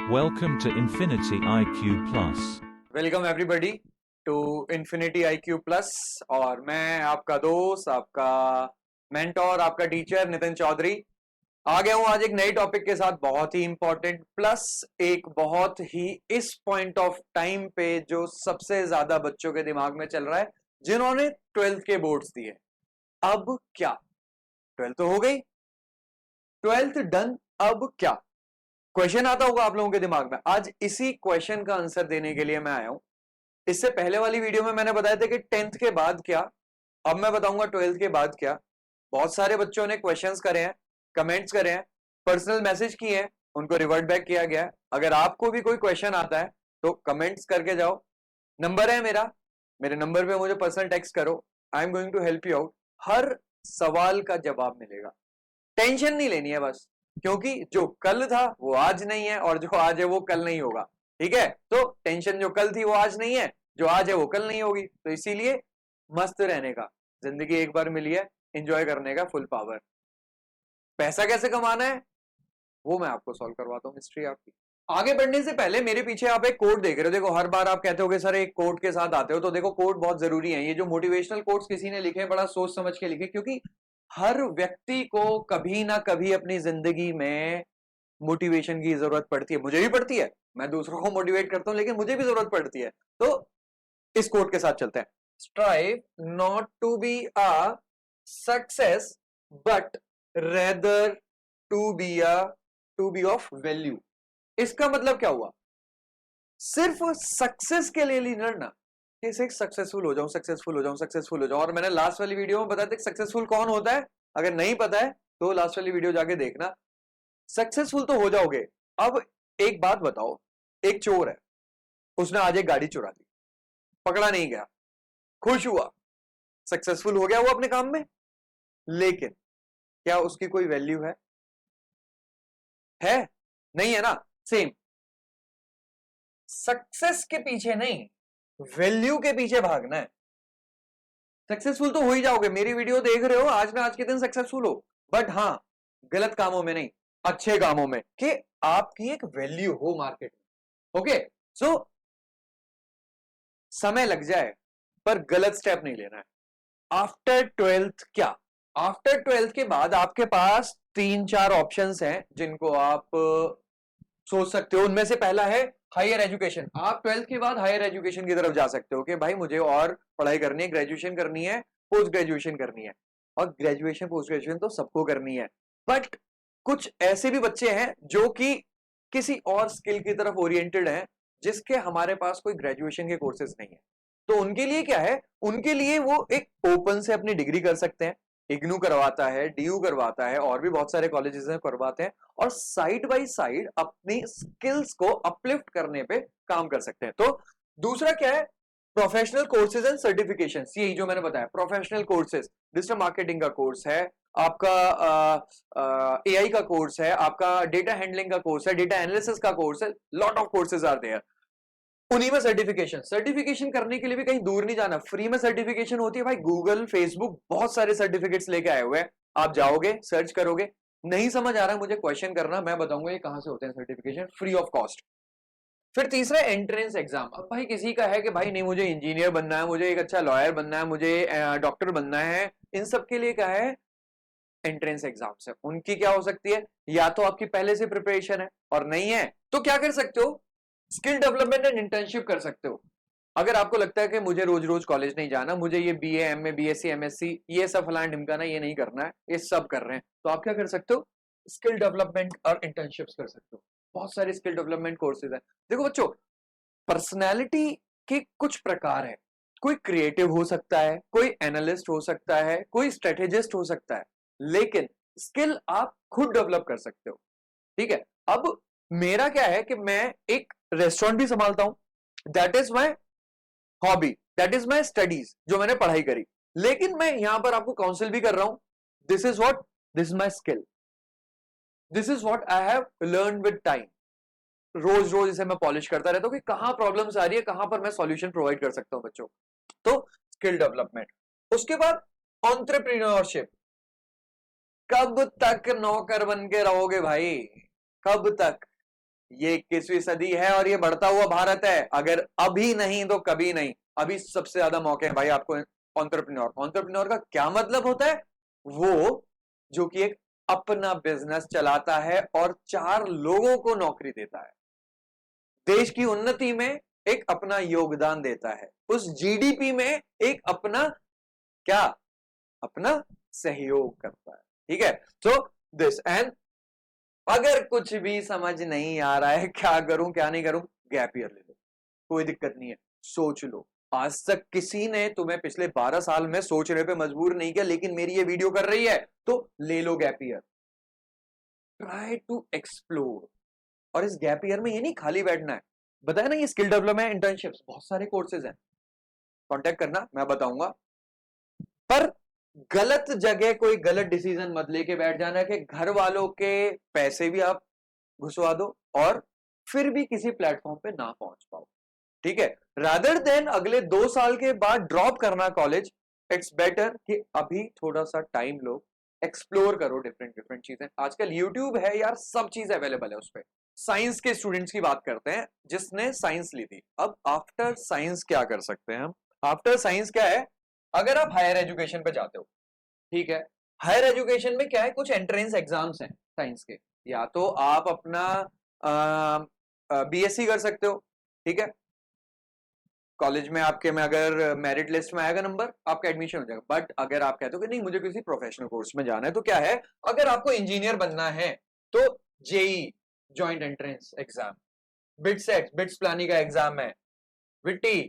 Welcome to Infinity IQ Plus. Welcome everybody to Infinity IQ Plus. और मैं आपका दोस्त, आपका मेंटोर, आपका टीचर नितिन चौधरी आ गया हूं आज एक नए टॉपिक के साथ, बहुत ही इंपॉर्टेंट प्लस एक बहुत ही इस पॉइंट ऑफ टाइम पे जो सबसे ज्यादा बच्चों के दिमाग में चल रहा है, जिन्होंने 12th के बोर्ड्स दिए। अब क्या, 12th तो हो गई, 12th डन, अब क्या क्वेश्चन आता होगा आप लोगों के दिमाग में। आज इसी क्वेश्चन का आंसर देने के लिए मैं आया हूं। इससे पहले वाली वीडियो में मैंने बताया था कि 10th के बाद क्या, अब मैं बताऊंगा 12th के बाद क्या। बहुत सारे बच्चों ने क्वेश्चंस करे हैं, कमेंट्स करे हैं, पर्सनल मैसेज किए हैं, उनको रिवर्ट बैक किया गया है। अगर आपको भी कोई क्वेश्चन आता है तो कमेंट्स करके जाओ, नंबर है मेरा, मेरे नंबर पे मुझे पर्सनल टेक्स्ट करो। I am going to help you out. हर सवाल का जवाब मिलेगा, टेंशन नहीं लेनी है बस, क्योंकि जो कल था वो आज नहीं है और जो आज है वो कल नहीं होगा। ठीक है, तो टेंशन जो कल थी वो आज नहीं है, जो आज है वो कल नहीं होगी। तो इसीलिए मस्त रहने का, जिंदगी एक बार मिली है, एंजॉय करने का फुल पावर। पैसा कैसे कमाना है वो मैं आपको सॉल्व करवाता हूँ, मिस्ट्री आपकी। आगे बढ़ने से पहले मेरे पीछे आप एक कोड देख रहे हो। देखो, हर बार आप कहते हो सर एक कोड के साथ आते हो, तो देखो कोड बहुत जरूरी है। ये जो मोटिवेशनल कोड्स किसी ने लिखे बड़ा सोच समझ के लिखे, क्योंकि हर व्यक्ति को कभी ना कभी अपनी जिंदगी में मोटिवेशन की जरूरत पड़ती है। मुझे भी पड़ती है, मैं दूसरों को मोटिवेट करता हूं, लेकिन मुझे भी जरूरत पड़ती है। तो इस कोट के साथ चलते हैं। Strive not to be a success but rather to be of value. इसका मतलब क्या हुआ? सिर्फ सक्सेस के लिए नहीं लड़ना कि सक्सेसफुल हो जाऊं, सक्सेसफुल हो जाऊं, सक्सेसफुल हो जाऊं। और मैंने लास्ट वाली वीडियो में बताया था सक्सेसफुल कौन होता है। अगर नहीं पता है तो लास्ट वाली वीडियो जाके देखना। सक्सेसफुल तो हो जाओगे। अब एक बात बताओ, एक चोर है, उसने आज एक गाड़ी चुरा ली, पकड़ा नहीं गया, खुश हुआ, सक्सेसफुल हो गया वो अपने काम में। लेकिन क्या उसकी कोई वैल्यू है? नहीं है ना। सेम, सक्सेस के पीछे नहीं, वैल्यू के पीछे भागना है। सक्सेसफुल तो हो ही जाओगे, मेरी वीडियो देख रहे हो, आज ना आज के दिन सक्सेसफुल हो, बट हाँ गलत कामों में नहीं, अच्छे कामों में, कि आपकी एक वैल्यू हो मार्केट में। ओके, सो समय लग जाए पर गलत स्टेप नहीं लेना है। आफ्टर 12th क्या? आफ्टर 12th के बाद आपके पास 3-4 ऑप्शंस हैं जिनको आप सोच सकते हो। उनमें से पहला है हायर एजुकेशन। आप 12th के बाद हायर एजुकेशन की तरफ जा सकते हो कि भाई मुझे और पढ़ाई करनी है, ग्रेजुएशन करनी है, पोस्ट ग्रेजुएशन करनी है। और ग्रेजुएशन पोस्ट ग्रेजुएशन तो सबको करनी है, बट कुछ ऐसे भी बच्चे हैं जो कि किसी और स्किल की तरफ ओरिएंटेड हैं, जिसके हमारे पास कोई ग्रेजुएशन के कोर्सेज नहीं है। तो उनके लिए क्या है, उनके लिए वो एक ओपन से अपनी डिग्री कर सकते हैं। इग्नू करवाता है, डीयू करवाता है, और भी बहुत सारे कॉलेजेस करवाते हैं, और साइड बाय साइड अपनी स्किल्स को अपलिफ्ट करने पे काम कर सकते हैं। तो दूसरा क्या है, प्रोफेशनल कोर्सेज एंड सर्टिफिकेशंस। यही जो मैंने बताया, प्रोफेशनल कोर्सेज, डिजिटल मार्केटिंग का कोर्स है आपका, एआई का कोर्स है आपका, डेटा हैंडलिंग का कोर्स है, डेटा एनालिसिस का कोर्स है, lot of courses are there. उन्हीं में सर्टिफिकेशन करने के लिए भी कहीं दूर नहीं जाना, फ्री में सर्टिफिकेशन होती है भाई। गूगल, फेसबुक बहुत सारे सर्टिफिकेट्स लेके आए हुए हैं। आप जाओगे, सर्च करोगे, नहीं समझ आ रहा है मुझे क्वेश्चन करना, मैं बताऊंगा ये कहां से होते हैं सर्टिफिकेशन, फ्री ऑफ कॉस्ट। फिर तीसरा एंट्रेंस एग्जाम। अब भाई किसी का है कि भाई नहीं मुझे इंजीनियर बनना है, मुझे एक अच्छा लॉयर बनना है, मुझे डॉक्टर बनना है, इन सब के लिए क्या है, एंट्रेंस एग्जाम्स है। उनकी क्या हो सकती है, या तो आपकी पहले से प्रिपरेशन है, और नहीं है तो क्या कर सकते हो, स्किल डेवलपमेंट एंड इंटर्नशिप कर सकते हो। अगर आपको लगता है कि मुझे रोज रोज कॉलेज नहीं जाना, मुझे ये बीए, एमए, बीएससी, एमएससी, ये सब फलाना ढिमकाना ये नहीं करना है, ये सब कर रहे हैं, तो आप क्या कर सकते हो, स्किल डेवलपमेंट और इंटर्नशिप्स कर सकते हो। बहुत सारे स्किल डेवलपमेंट कोर्सेज हैं। देखो बच्चों, पर्सनैलिटी के कुछ प्रकार है। कोई क्रिएटिव हो सकता है, कोई एनालिस्ट हो सकता है, कोई स्ट्रेटेजिस्ट हो सकता है, लेकिन स्किल आप खुद डेवलप कर सकते हो। ठीक है, अब मेरा क्या है कि मैं एक रेस्टोरेंट भी संभालता हूं, that is my hobby, that is my studies, जो मैंने पढ़ाई करी। लेकिन मैं यहां पर आपको काउंसिल भी कर रहा हूं। This is what, this is my skill, this is what I have learn with time. रोज रोज इसे मैं पॉलिश करता रहता हूं कि कहां प्रॉब्लम्स आ रही है, कहां पर मैं सॉल्यूशन प्रोवाइड कर सकता हूं बच्चों। तो स्किल डेवलपमेंट। उसके बाद एंटरप्रेन्योरशिप। कब तक नौकर बन के रहोगे भाई, कब तक? ये 21वीं सदी है और ये बढ़ता हुआ भारत है। अगर अभी नहीं तो कभी नहीं। अभी सबसे ज्यादा मौके हैं भाई आपको एंटरप्रेन्योर का क्या मतलब होता है? वो जो कि एक अपना बिजनेस चलाता है और 4 लोगों को नौकरी देता है, देश की उन्नति में एक अपना योगदान देता है, उस जीडीपी में एक अपना क्या, अपना सहयोग करता है। ठीक है, सो दिस एंड अगर कुछ भी समझ नहीं आ रहा है क्या करूं क्या नहीं करूं, गैप ईयर ले लो, कोई दिक्कत नहीं है, सोच लो। आज तक किसी ने तुम्हें पिछले 12 साल में सोचने पे मजबूर नहीं किया, लेकिन मेरी ये वीडियो कर रही है तो ले लो gap year, try to explore. और इस गैप ईयर में ये नहीं खाली बैठना है, बताया ना, ये स्किल डेवलपमेंट, इंटर्नशिप्स, बहुत सारे कोर्सेज हैं, कांटेक्ट करना, मैं बताऊंगा। पर गलत जगह कोई गलत डिसीजन मत लेके बैठ जाना कि घर वालों के पैसे भी आप घुसवा दो और फिर भी किसी प्लेटफॉर्म पे ना पहुंच पाओ। ठीक है, रादर देन अगले 2 साल के बाद ड्रॉप करना कॉलेज, इट्स बेटर कि अभी थोड़ा सा टाइम लो, एक्सप्लोर करो डिफरेंट डिफरेंट चीजें। आजकल यूट्यूब है यार, सब चीज अवेलेबल है उस पर। साइंस के स्टूडेंट्स की बात करते हैं, जिसने साइंस ली थी, अब आफ्टर साइंस क्या कर सकते हैं हम? आफ्टर साइंस क्या है? अगर आप हायर एजुकेशन पे जाते हो, ठीक है, हायर एजुकेशन में क्या है, कुछ एंट्रेंस एग्जाम्स हैं साइंस के, या तो आप अपना बीएससी कर सकते हो, ठीक है, कॉलेज में आपके में अगर मेरिट लिस्ट में आएगा नंबर, आपका एडमिशन हो जाएगा। बट अगर आप कहते हो कि नहीं मुझे किसी प्रोफेशनल कोर्स में जाना है, तो क्या है, अगर आपको इंजीनियर बनना है तो JEE joint entrance exam, BITS BITS planning का एग्जाम है, विटी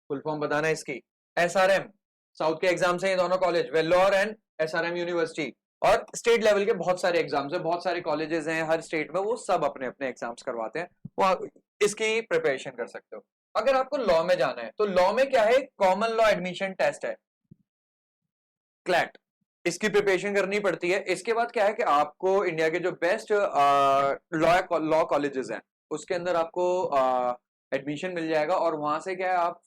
फुल फॉर्म बताना है इसकी, एसआरएम साउथ के एग्जाम्स हैं ये दोनों college, Vellore and SRM university, और स्टेट लेवल के बहुत सारे एग्जाम्स हैं, बहुत सारे कॉलेजेस हैं हर स्टेट में, वो सब अपने अपने एग्जाम्स करवाते हैं, वो इसकी प्रिपरेशन कर सकते हो। अगर आपको लॉ में जाना है तो लॉ में क्या है, कॉमन लॉ एडमिशन टेस्ट है, क्लैट, इसकी प्रिपरेशन करनी पड़ती है। इसके बाद क्या है कि आपको इंडिया के जो बेस्ट लॉ कॉलेजेस हैं उसके अंदर आपको एडमिशन मिल जाएगा, और वहां से क्या है, आप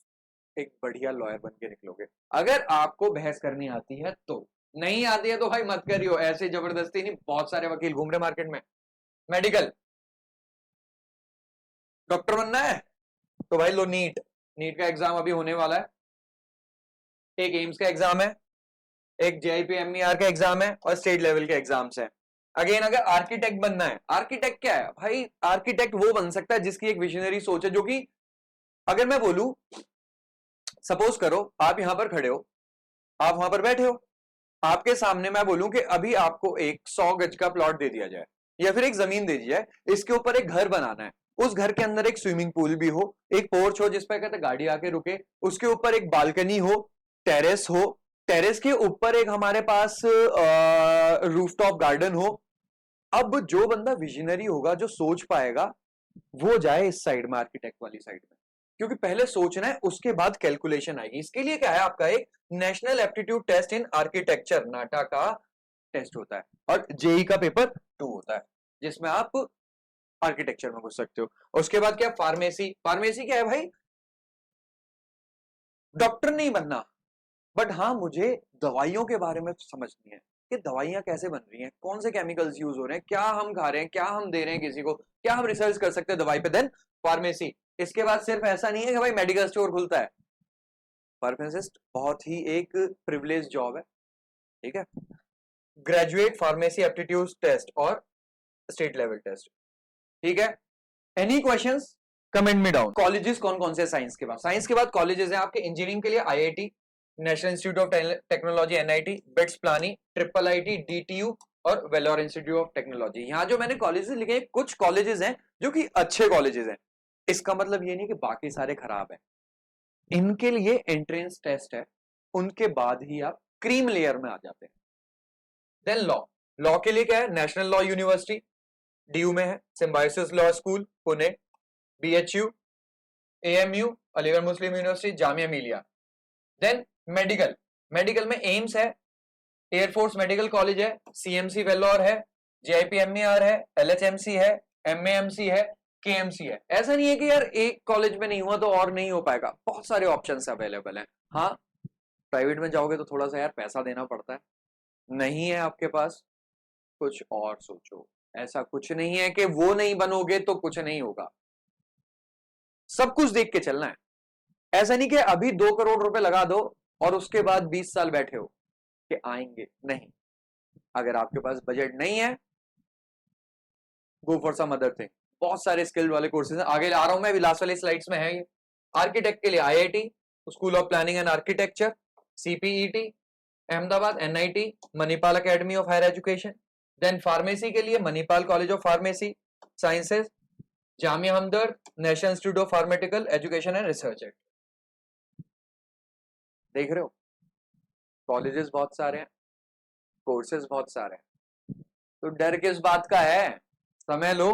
एक बढ़िया लॉयर बन के निकलोगे। अगर आपको बहस करनी आती है तो, नहीं आती है तो भाई मत करियो, ऐसे जबरदस्ती नहीं, बहुत सारे वकील घूम रहे मार्केट में। मेडिकल, डॉक्टर बनना है तो भाई लो नीट, नीट का एग्जाम अभी होने वाला है, एक एम्स का एग्जाम है, एक जेआईपीएमईआर का एग्जाम है, और स्टेट लेवल के एग्जाम्स हैं। अगेन अगर आर्किटेक्ट बनना है, आर्किटेक्ट क्या है भाई, आर्किटेक्ट वो बन सकता है जिसकी एक विजनरी सोच है, जो कि अगर मैं बोलूं, सपोज करो आप यहां पर खड़े हो, आप वहां पर बैठे हो, आपके सामने मैं बोलूं कि अभी आपको एक 100 गज का प्लॉट दे दिया जाए, या फिर एक जमीन दे दी जाए, इसके ऊपर एक घर बनाना है, उस घर के अंदर एक स्विमिंग पूल भी हो, एक पोर्च हो जिसपे कहते गाड़ी आके रुके, उसके ऊपर एक बालकनी हो, टेरेस हो, टेरेस के ऊपर एक हमारे पास रूफटॉप गार्डन हो। अब जो बंदा विजनरी होगा, जो सोच पाएगा, वो जाए इस साइड में, आर्किटेक्ट वाली साइड में, क्योंकि पहले सोचना है उसके बाद कैलकुलेशन आएगी। इसके लिए क्या है, आपका एक national aptitude test in architecture NATA का टेस्ट होता है, और जेई का पेपर 2 होता है, जिसमें आप आर्किटेक्चर में घुस सकते हो। उसके बाद क्या, फार्मेसी, फार्मेसी क्या है भाई, डॉक्टर नहीं बनना, बट हाँ मुझे दवाइयों के बारे में समझनी है कि दवाइयां कैसे बन रही हैं, कौन से केमिकल्स यूज हो रहे हैं, क्या हम खा रहे हैं, क्या हम दे रहे हैं किसी को, क्या हम रिसर्च कर सकते हैं दवाई पे, देन फार्मेसी। इसके बाद सिर्फ ऐसा नहीं है कि भाई मेडिकल स्टोर खुलता है, फार्मासिस्ट बहुत ही एक प्रिविलेज जॉब है, ठीक है, ग्रेजुएट फार्मेसी एप्टीट्यूड टेस्ट और स्टेट लेवल टेस्ट, ठीक है। एनी क्वेश्चंस, कमेंट में डाउन। कॉलेजेस कौन कौन से साइंस के बाद, साइंस के बाद कॉलेजेस हैं आपके इंजीनियरिंग के लिए IIT, national institute of technology NIT, BITS Pilani, triple IT, DTU और वेलोर इंस्टीट्यूट ऑफ टेक्नोलॉजी। यहाँ जो मैंने कॉलेजेस लिखे हैं, कुछ कॉलेजेस हैं जो कि अच्छे कॉलेजेस हैं, इसका मतलब ये नहीं कि बाकी सारे खराब हैं, इनके लिए एंट्रेंस टेस्ट है, उनके बाद ही आप क्रीम लेयर में आ जाते हैं। देन लॉ, लॉ के लिए क्या है, नेशनल लॉ यूनिवर्सिटी डीयू में है, Symbiosis law school Pune, BHU, AMU Aligarh Muslim university, Jamia Millia. Then medical, medical में एम्स है, एयरफोर्स मेडिकल कॉलेज है, सीएमसी वेल्लोर है, जेआईपीएमईआर है, एलएचएमसी है, एमएएमसी है, केएमसी है। ऐसा नहीं है कि यार एक कॉलेज में नहीं हुआ तो और नहीं हो पाएगा, बहुत सारे ऑप्शंस अवेलेबल हैं। हाँ, प्राइवेट में जाओगे तो थोड़ा सा यार पैसा देना पड़ता है, नहीं है आपके पास, कुछ और सोचो। ऐसा कुछ नहीं है कि वो नहीं बनोगे तो कुछ नहीं होगा, सब कुछ देख के चलना है। ऐसा नहीं कि अभी 2 करोड़ रुपए लगा दो और उसके बाद 20 साल बैठे हो कि आएंगे, नहीं। अगर आपके पास बजट नहीं है, go for some other thing. बहुत सारे स्किल वाले कोर्सेज हैं, आगे ला रहा हूं मैं, अभी लास्ट वाली स्लाइड्स में है ये। आर्किटेक्ट के लिए IIT, school of planning and architecture, CPET Ahmedabad, NIT Manipal academy of higher education. Then pharmacy के लिए Manipal college of pharmacy sciences, Jamia Hamdard, national institute of pharmaceutical education and research act. देख रहे हो, कॉलेजेस बहुत सारे हैं, कोर्सेज बहुत सारे हैं, तो डर किस बात का है, समय लो।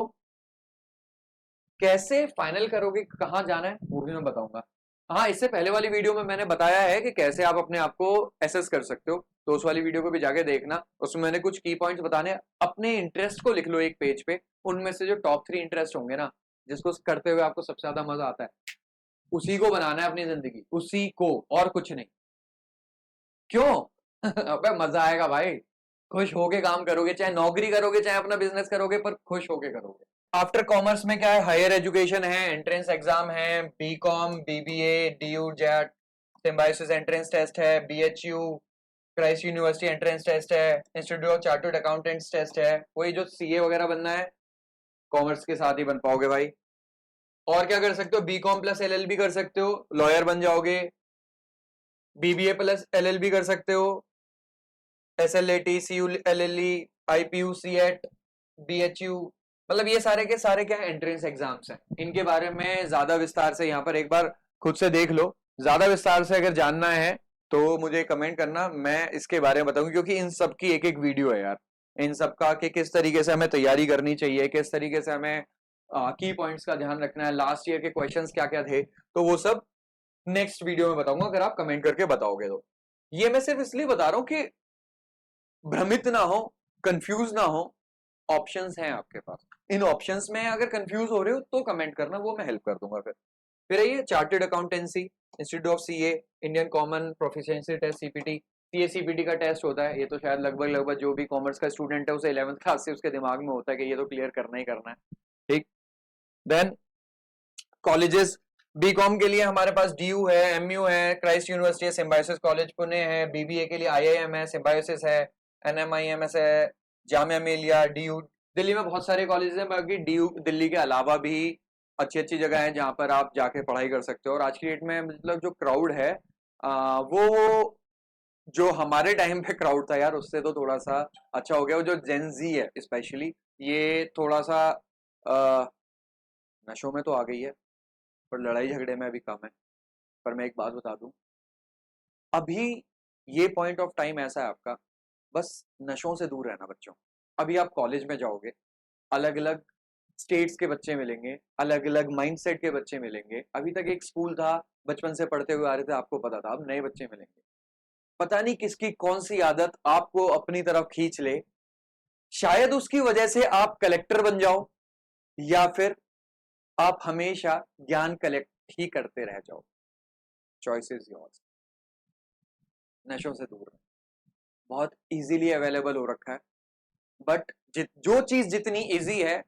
कैसे फाइनल करोगे, कहां जाना है, वो भी मैं बताऊंगा। हाँ, इससे पहले वाली वीडियो में मैंने बताया है कि कैसे आप अपने आप को एसेस कर सकते हो, तो उस वाली वीडियो को भी जाके देखना। उसमें मैंने कुछ की पॉइंट्स बताने हैं। अपने इंटरेस्ट को लिख लो एक पेज पे, उनमें से जो टॉप 3 इंटरेस्ट होंगे ना, जिसको करते हुए आपको सबसे ज्यादा मजा आता है, उसी को बनाना है अपनी जिंदगी, उसी को, और कुछ नहीं। क्यों? अबे मजा आएगा भाई, खुश होके काम करोगे, चाहे नौकरी करोगे चाहे अपना बिजनेस करोगे, पर खुश होके करोगे। आफ्टर कॉमर्स में क्या है, हायर एजुकेशन है, एंट्रेंस एग्जाम है, BCom, BBA, DU, JET, Symbiosis entrance test है, BHU, Christ university entrance test है, institute of chartered accountants test है। वही जो सीए वगैरह बनना है, कॉमर्स के साथ ही बन पाओगे भाई। और क्या कर सकते हो, बीकॉम प्लस एलएलबी कर सकते हो, लॉयर बन जाओगे। बीबीए प्लस एलएलबी कर सकते हो, एसएलएटी, सीयूएलएलई, आईपीयू, सीएट, बीएचयू, मतलब ये सारे के सारे क्या एंट्रेंस एग्जाम्स हैं। इनके बारे में ज्यादा विस्तार से यहाँ पर एक बार खुद से देख लो। ज्यादा विस्तार से अगर जानना है तो मुझे कमेंट करना, मैं इसके बारे में बताऊंगा, क्योंकि इन सब की एक एक वीडियो है यार, इन सब का कि किस तरीके से हमें तैयारी करनी चाहिए, किस तरीके से हमें की पॉइंट्स का ध्यान रखना है, लास्ट ईयर के क्वेश्चंस क्या क्या थे, तो वो सब नेक्स्ट वीडियो में बताऊंगा, अगर आप कमेंट करके बताओगे तो। ये मैं सिर्फ इसलिए बता रहा हूं कि भ्रमित ना हो, कंफ्यूज ना हो, ऑप्शंस हैं आपके पास। इन ऑप्शंस में अगर कंफ्यूज हो रहे हो तो कमेंट करना, वो मैं हेल्प कर दूंगा। फिर ये chartered accountancy, institute of CA, Indian common proficiency test, CPT. CA CPT का टेस्ट होता है, ये तो शायद लगभग लगभग जो भी कॉमर्स का स्टूडेंट है उसे 11th क्लास से उसके दिमाग में होता है कि ये तो क्लियर करना ही करना है, ठीक। देन कॉलेजेस, बीकॉम के लिए हमारे पास डीयू है, एमयू है, क्राइस्ट यूनिवर्सिटी है, सिम्बायोसिस कॉलेज पुणे है, बीबीए के लिए आईआईएम है, सिम्बायोसिस है, एनएमआईएमएस है, जामिया मिलिया, डीयू। दिल्ली में बहुत सारे कॉलेजेस हैं, बाकी डीयू दिल्ली के अलावा भी अच्छी अच्छी जगह है जहां पर आप जाके पढ़ाई कर सकते हो। और आज की डेट में मतलब जो क्राउड है, वो जो हमारे टाइम पे क्राउड था यार, उससे तो थोड़ा सा अच्छा हो गया। वो जो जेनजी है स्पेशली, ये थोड़ा सा नशों में तो आ गई है, पर लड़ाई झगड़े में अभी कम है। पर मैं एक बात बता दूं, अभी ये पॉइंट ऑफ टाइम ऐसा है आपका, बस नशों से दूर रहना बच्चों। अभी आप कॉलेज में जाओगे, अलग अलग स्टेट्स के बच्चे मिलेंगे, अलग अलग माइंडसेट के बच्चे मिलेंगे। अभी तक एक स्कूल था, बचपन से पढ़ते हुए आ रहे थे, आपको पता था, अब नए बच्चे मिलेंगे। पता नहीं किसकी कौन सी आदत आपको अपनी तरफ खींच ले, शायद उसकी वजह से आप कलेक्टर बन जाओ, या फिर आप हमेशा ज्ञान कलेक्ट ही करते रह जाओ। Choice is yours. नशों से दूर रहो, बहुत इजीली अवेलेबल हो रखा है, बट जो चीज जितनी इजी है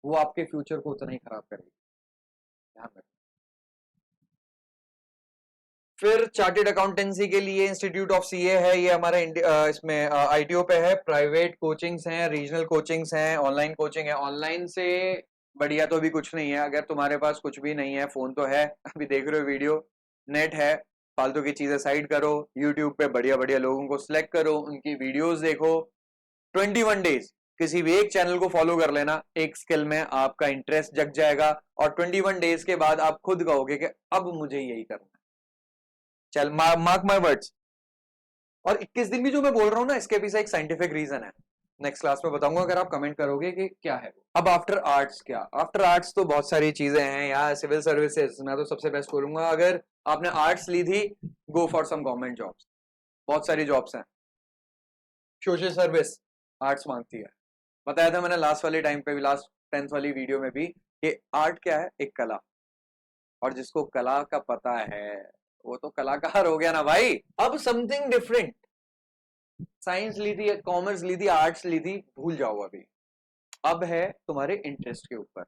वो आपके फ्यूचर को उतना ही खराब करेगी, ध्यान रखना। फिर चार्टेड अकाउंटेंसी के लिए इंस्टीट्यूट ऑफ सीए है, ये हमारे इसमें आईटीओ पे है। प्राइवेट कोचिंग्स हैं, रीजनल कोचिंग्स हैं, ऑनलाइन कोचिंग है। ऑनलाइन से बढ़िया तो अभी कुछ नहीं है, अगर तुम्हारे पास कुछ भी नहीं है, फोन तो है, अभी देख रहे हो वीडियो, नेट है, फालतू की चीजें साइड करो, यूट्यूब पे बढ़िया बढ़िया लोगों को सिलेक्ट करो, उनकी वीडियोस देखो। 21 डेज किसी भी एक चैनल को फॉलो कर लेना, एक स्किल में आपका इंटरेस्ट जग जाएगा, और 21 डेज के बाद आप खुद कहोगे कि अब मुझे यही करना है। चल, मार्क माय वर्ड्स। और 21 दिन भी जो मैं बोल रहा हूं ना, इसके पीछे एक साइंटिफिक रीजन है, नेक्स्ट क्लास में बताऊंगा, अगर आप कमेंट करोगे कि क्या है। अब आफ्टर आर्ट्स क्या, आफ्टर आर्ट्स तो बहुत सारी चीजें हैं यार। सिविल सर्विसेज मैं तो सबसे बेस्ट बोलूंगा, अगर आपने आर्ट्स ली थी, go for some government jobs, बहुत सारी जॉब्स हैं। सोशल सर्विस आर्ट्स मांगती है, बताया था मैंने लास्ट वाले टाइम पे भी, लास्ट 10th वाली वीडियो में भी, कि आर्ट क्या है, एक कला, और जिसको कला का पता है वो तो कलाकार हो गया ना भाई। अब समथिंग डिफरेंट, साइंस ली थी, कॉमर्स ली थी, आर्ट्स ली थी, भूल जाओ अभी। अब है तुम्हारे इंटरेस्ट के ऊपर।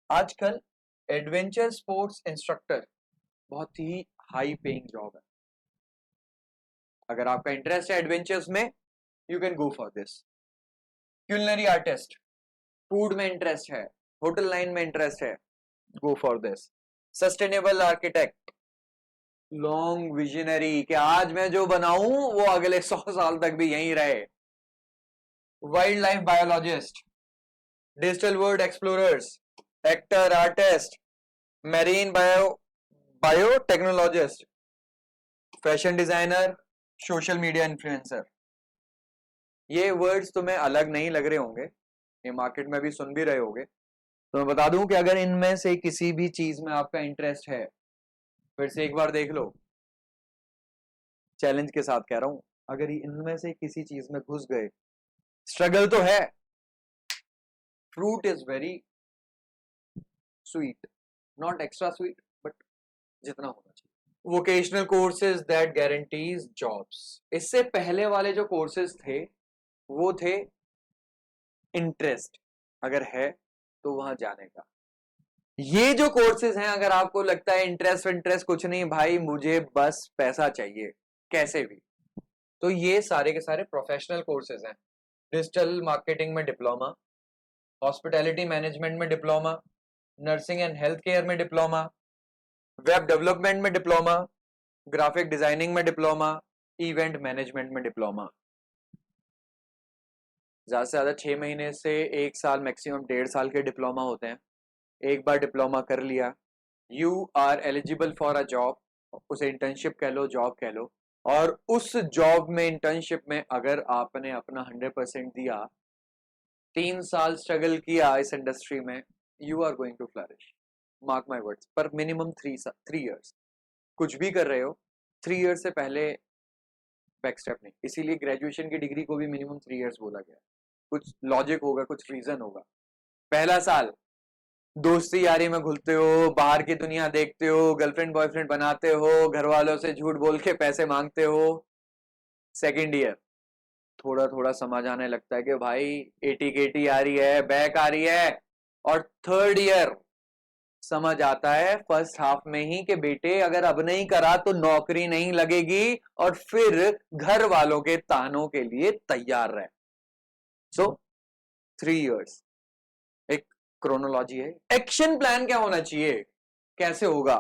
आजकल एडवेंचर स्पोर्ट्स इंस्ट्रक्टर बहुत ही हाई पेइंग जॉब है। अगर आपका इंटरेस्ट है एडवेंचर्स में, you can go for this. Culinary artist, food में इंटरेस्ट है, होटल लाइन में इंटरेस्ट है, go for this. Sustainable architect, long visionary कि आज मैं जो बनाऊं वो अगले 100 साल तक भी यहीं रहे। Wild life biologist, digital world explorers, actor, artist, marine biotechnologist, fashion designer, social media influencer. ये वर्ड्स तुम्हें अलग नहीं लग रहे होंगे, ये मार्केट में भी सुन भी रहे होंगे। तो मैं बता दूं कि अगर इनमें से किसी भी चीज में आपका इंटरेस्ट है, फिर से एक बार देख लो, चैलेंज के साथ कह रहा हूं, अगर इनमें से किसी चीज में घुस गए, स्ट्रगल तो है, fruit is very sweet, not extra sweet but जितना होना चाहिए। Vocational courses that guarantees jobs. इससे पहले वाले जो कोर्सेज थे वो थे इंटरेस्ट अगर है तो वहां जाने का। ये जो कोर्सेज हैं, अगर आपको लगता है इंटरेस्ट कुछ नहीं भाई, मुझे बस पैसा चाहिए कैसे भी, तो ये सारे के सारे प्रोफेशनल कोर्सेज हैं। डिजिटल मार्केटिंग में डिप्लोमा, हॉस्पिटैलिटी मैनेजमेंट में diploma, nursing and health care में डिप्लोमा, वेब डेवलपमेंट में डिप्लोमा, ग्राफिक डिजाइनिंग में डिप्लोमा, इवेंट मैनेजमेंट में डिप्लोमा। ज्यादा से ज्यादा 6 महीने से 1 साल, मैक्सिमम 1.5 साल के डिप्लोमा होते हैं। एक बार डिप्लोमा कर लिया, you are eligible for a job, उसे इंटर्नशिप कह लो, जॉब कह लो, और उस जॉब में, इंटर्नशिप में अगर आपने अपना 100% दिया, 3 साल स्ट्रगल किया इस इंडस्ट्री में, you are going to flourish, mark my words. पर मिनिमम 3 इयर्स, कुछ भी कर रहे हो 3 इयर्स से पहले बैक स्टेप नहीं। इसीलिए ग्रेजुएशन की डिग्री को भी मिनिमम 3 इयर्स बोला गया। कुछ लॉजिक होगा, कुछ रीजन होगा। पहला साल दोस्ती यारी में घुलते हो, बाहर की दुनिया देखते हो, गर्लफ्रेंड बॉयफ्रेंड बनाते हो, घर वालों से झूठ बोल के पैसे मांगते हो। सेकेंड ईयर थोड़ा थोड़ा समझ आने लगता है कि भाई एटी केटी आ रही है, बैक आ रही है। और थर्ड ईयर समझ आता है फर्स्ट हाफ में ही कि बेटे अगर अब नहीं करा तो नौकरी नहीं लगेगी, और फिर घर वालों के तानों के लिए तैयार रहे। सो 3 इयर्स एक क्रोनोलॉजी है। एक्शन प्लान क्या होना चाहिए, कैसे होगा?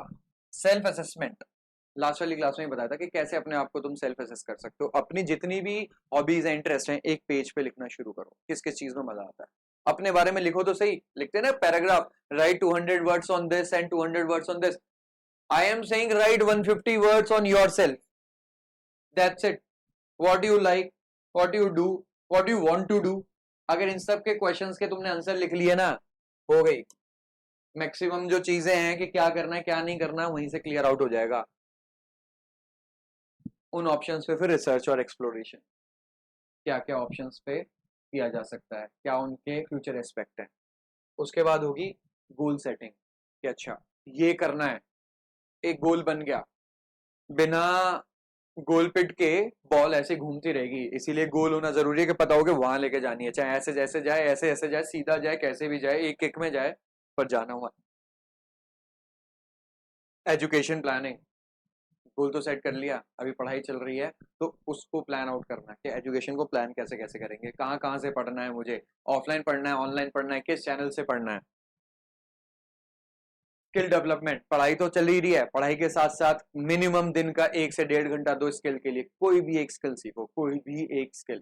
सेल्फ असेसमेंट, लास्ट वाली क्लास में बताया था कि कैसे अपने आप को तुम सेल्फ असेस कर सकते हो। अपनी जितनी भी हॉबीज हैं, इंटरेस्ट हैं, एक पेज पे लिखना शुरू करो, किस किस चीज में मजा आता है। अपने बारे में लिखो तो सही, लिखते हैं ना paragraph, write 200 words on this and 200 words on this. I am saying write 150 words on yourself, that's it. What you like, what you do, what you want to do. अगर इन सब के क्वेश्चंस के तुमने आंसर लिख लिए ना, हो गई। मैक्सिमम जो चीजें हैं कि क्या करना है क्या नहीं करना, वहीं से क्लियर आउट हो जाएगा। उन ऑप्शंस पे फिर रिसर्च और एक्सप्लोरेशन, क्या क्या ऑप्शंस पे किया जा सकता है, क्या उनके फ्यूचर एस्पेक्ट है। उसके बाद होगी गोल सेटिंग कि अच्छा ये करना है, एक गोल बन गया, बिना गोल पिट के बॉल ऐसे घूमती रहेगी। इसीलिए गोल होना जरूरी है कि पता हो कि वहां लेके जानी है, चाहे ऐसे जैसे जाए, ऐसे ऐसे जाए, सीधा जाए, कैसे भी जाए, एक किक में जाए, पर जाना हुआ। एजुकेशन प्लानिंग, गोल तो सेट कर लिया, अभी पढ़ाई चल रही है तो उसको प्लान आउट करना है कि एजुकेशन को प्लान कैसे कैसे करेंगे, कहाँ कहाँ से पढ़ना है, मुझे ऑफलाइन पढ़ना है, ऑनलाइन पढ़ना है, किस चैनल से पढ़ना है। स्किल डेवलपमेंट, पढ़ाई तो चल ही रही है, पढ़ाई के साथ साथ मिनिमम दिन का 1 से 1.5 घंटा दो स्किल के लिए। कोई भी एक स्किल सीखो, कोई भी एक स्किल,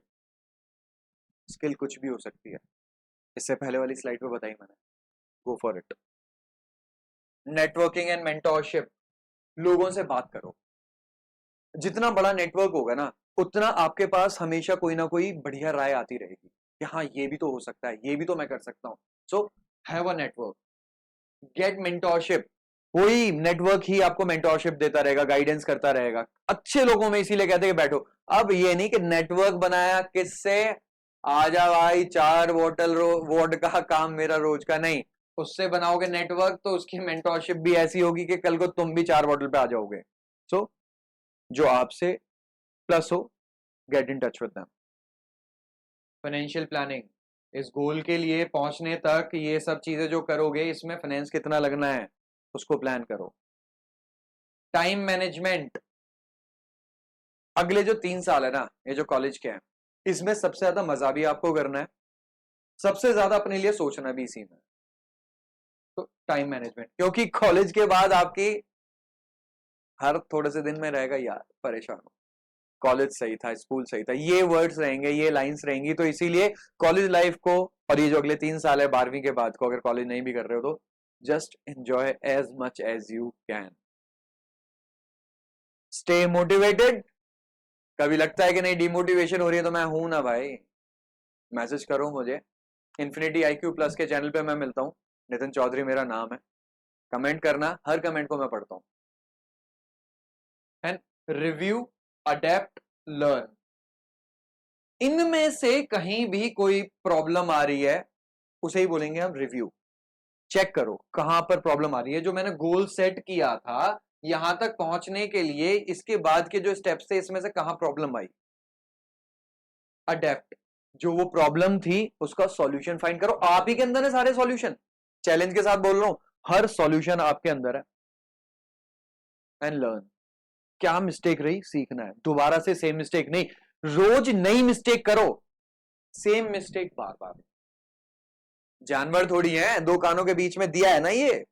स्किल कुछ भी हो सकती है। इससे पहले वाली स्लाइड पे बताई मैंने, go for it. Networking and mentorship, लोगों से बात करो। जितना बड़ा नेटवर्क होगा ना, उतना आपके पास हमेशा कोई ना कोई बढ़िया राय आती रहेगी कि हाँ ये भी तो हो सकता है, ये भी तो मैं कर सकता हूँ। So have a network, get mentorship. कोई नेटवर्क ही आपको मेंटोरशिप देता रहेगा, गाइडेंस करता रहेगा अच्छे लोगों में, इसीलिए कहते हैं कि बैठो। अब ये नहीं कि नेटवर्क बनाया किससे, आजा भाई 4 बोतल वोड का काम मेरा रोज का, नहीं। उससे बनाओगे नेटवर्क तो उसकी मेंटोरशिप भी ऐसी होगी कि कल को तुम भी 4 बोतल पे आ जाओगे। सो जो आपसे प्लस हो, get in touch with them. Financial planning, इस गोल के लिए पहुंचने तक ये सब चीजें जो करोगे, इसमें फाइनेंस कितना लगना है उसको प्लान करो। टाइम मैनेजमेंट, अगले जो 3 साल है ना, ये जो कॉलेज के हैं, इसमें सबसे ज्यादा मजा भी आपको करना है, सबसे ज्यादा अपने लिए सोचना भी इसी में। तो टाइम मैनेजमेंट, क्योंकि कॉलेज के बाद आपकी हर थोड़े से दिन में रहेगा यार परेशान हो, कॉलेज सही था, स्कूल सही था, ये वर्ड्स रहेंगे, ये लाइंस रहेंगी। तो इसीलिए कॉलेज लाइफ को, और ये जो अगले 3 साल है 12वीं के बाद को, अगर कॉलेज नहीं भी कर रहे हो तो just enjoy as much as you can. Stay motivated. कभी लगता है कि नहीं डिमोटिवेशन हो रही है, तो मैं हूं ना भाई, मैसेज करो मुझे। इन्फिनिटी IQ प्लस के चैनल पे मैं मिलता हूं, नितिन चौधरी मेरा नाम है। कमेंट करना, हर कमेंट को मैं पढ़ता हूं। एंड रिव्यू, अडेप्ट, लर्न, इनमें से कहीं भी कोई प्रॉब्लम आ रही है उसे ही बोलेंगे हम रिव्यू। चेक करो कहां पर प्रॉब्लम आ रही है। जो मैंने गोल सेट किया था यहां तक पहुंचने के लिए, इसके बाद के जो स्टेप्स थे इसमें से कहां प्रॉब्लम आई। अडेप्ट, जो वो प्रॉब्लम थी उसका सॉल्यूशन फाइंड करो। आप ही के अंदर है सारे सॉल्यूशन, चैलेंज के साथ बोल रहा हूं, हर सॉल्यूशन आपके अंदर है। एंड लर्न, क्या मिस्टेक रही सीखना है, दोबारा से सेम मिस्टेक नहीं, रोज नई मिस्टेक करो, सेम मिस्टेक बार बार। जानवर थोड़ी है, 2 कानों के बीच में दिया है ना, ये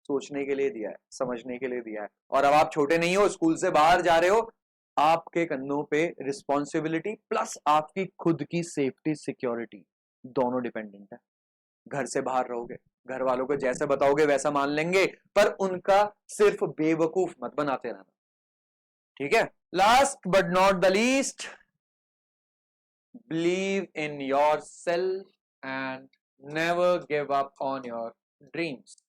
सोचने के लिए दिया है, समझने के लिए दिया है। और अब आप छोटे नहीं हो, स्कूल से बाहर जा रहे हो, आपके कंधों पे रिस्पॉन्सिबिलिटी प्लस आपकी खुद की सेफ्टी सिक्योरिटी दोनों डिपेंडेंट है। घर से बाहर रहोगे, घर वालों को जैसे बताओगे वैसा मान लेंगे, पर उनका सिर्फ बेवकूफ मत बनाते रहना, ठीक है। Last but not the least, believe in your self and never give up on your dreams.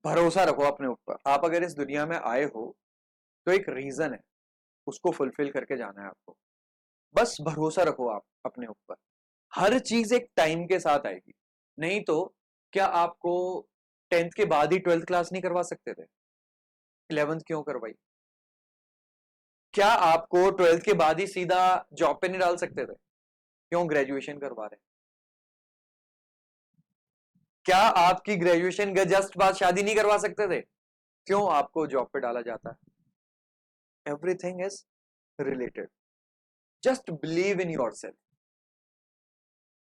भरोसा रखो अपने ऊपर। आप अगर इस दुनिया में आए हो तो एक रीजन है, उसको फुलफिल करके जाना है आपको। बस भरोसा रखो आप अपने ऊपर, हर चीज एक टाइम के साथ आएगी। नहीं तो क्या आपको 10th के बाद ही 12th क्लास नहीं करवा सकते थे? 11th क्यों करवाई? क्या आपको 12th के बाद ही सीधा जॉब पे नहीं डाल सकते थे? क्यों ग्रेजुएशन करवा रहे? क्या आपकी ग्रेजुएशन के जस्ट बाद शादी नहीं करवा सकते थे? क्यों आपको जॉब पे डाला जाता है? Everything is related. Just believe in your self.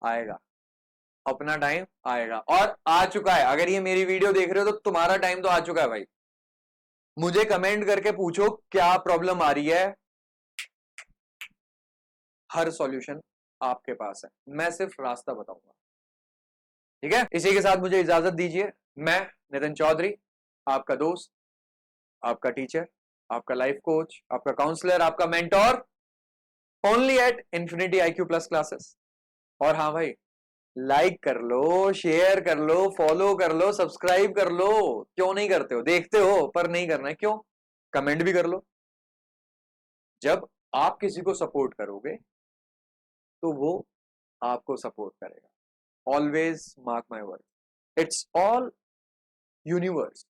आएगा, अपना टाइम आएगा, और आ चुका है। अगर ये मेरी वीडियो देख रहे हो तो तुम्हारा टाइम तो आ चुका है भाई। मुझे कमेंट करके पूछो क्या प्रॉब्लम आ रही है, हर सॉल्यूशन आपके पास है, मैं सिर्फ रास्ता बताऊंगा, ठीक है। इसी के साथ मुझे इजाजत दीजिए। मैं नितिन चौधरी, आपका दोस्त, आपका टीचर, आपका लाइफ कोच, आपका काउंसलर, आपका mentor, only at infinity IQ plus classes. और हाँ भाई, लाइक कर लो, शेयर कर लो, फॉलो कर लो, सब्सक्राइब कर लो। क्यों नहीं करते हो? देखते हो पर नहीं करना है, क्यों? कमेंट भी कर लो। जब आप किसी को सपोर्ट करोगे तो वो आपको सपोर्ट करेगा। Always mark my word, it's all universe,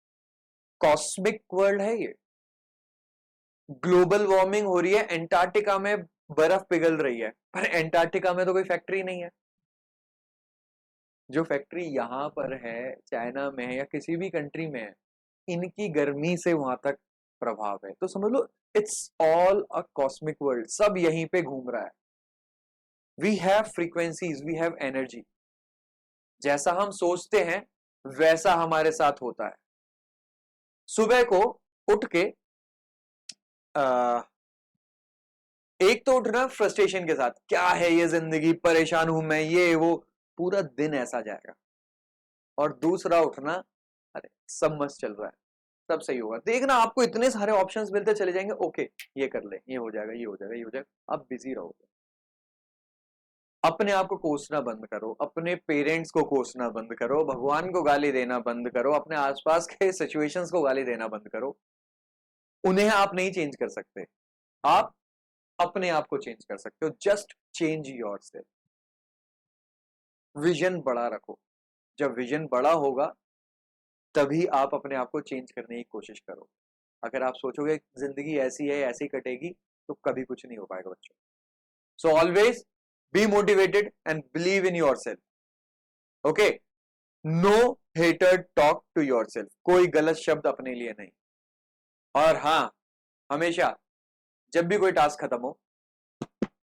cosmic world है ये। ग्लोबल वार्मिंग हो रही है, एंटार्क्टिका में बर्फ पिघल रही है, पर एंटार्क्टिका में तो कोई फैक्ट्री नहीं है। जो फैक्ट्री यहां पर है, चाइना में है या किसी भी कंट्री में है, इनकी गर्मी से वहां तक प्रभाव है। तो समझ लो it's all a cosmic world, सब यहीं पे घूम रहा है। We have frequencies, we have energy. जैसा हम सोचते हैं वैसा हमारे साथ होता है। सुबह को उठ के एक तो उठना फ्रस्ट्रेशन के साथ, क्या है ये जिंदगी, परेशान हूं मैं, ये वो, पूरा दिन ऐसा जाएगा। और दूसरा उठना, अरे सब मस्त चल रहा है, सब सही होगा, देखना आपको इतने सारे ऑप्शंस मिलते चले जाएंगे। ओके ये कर ले, ये हो जाएगा, ये हो जाएगा, ये हो जाएगा, आप बिजी रहोगे। अपने आप को कोसना बंद करो, अपने पेरेंट्स को कोसना बंद करो, भगवान को गाली देना बंद करो, अपने आसपास के सिचुएशंस को गाली देना बंद करो। उन्हें आप नहीं चेंज कर सकते, आप अपने आप को चेंज कर सकते हो। Just change yourself. विजन बड़ा रखो, जब विजन बड़ा होगा तभी आप अपने आप को चेंज करने की कोशिश करो। अगर आप सोचोगे जिंदगी ऐसी है, ऐसी कटेगी, तो कभी कुछ नहीं हो पाएगा बच्चों। So always be motivated and believe in yourself. Okay, no hater talk to yourself, कोई गलत शब्द अपने लिए नहीं। और हाँ, हमेशा जब भी कोई टास्क खत्म हो,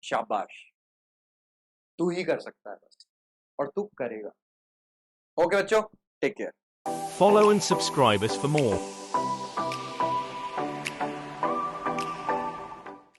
शाबाश, तू ही कर सकता है बस, और तू करेगा। ओके बच्चों, take care. Follow and subscribe us for more.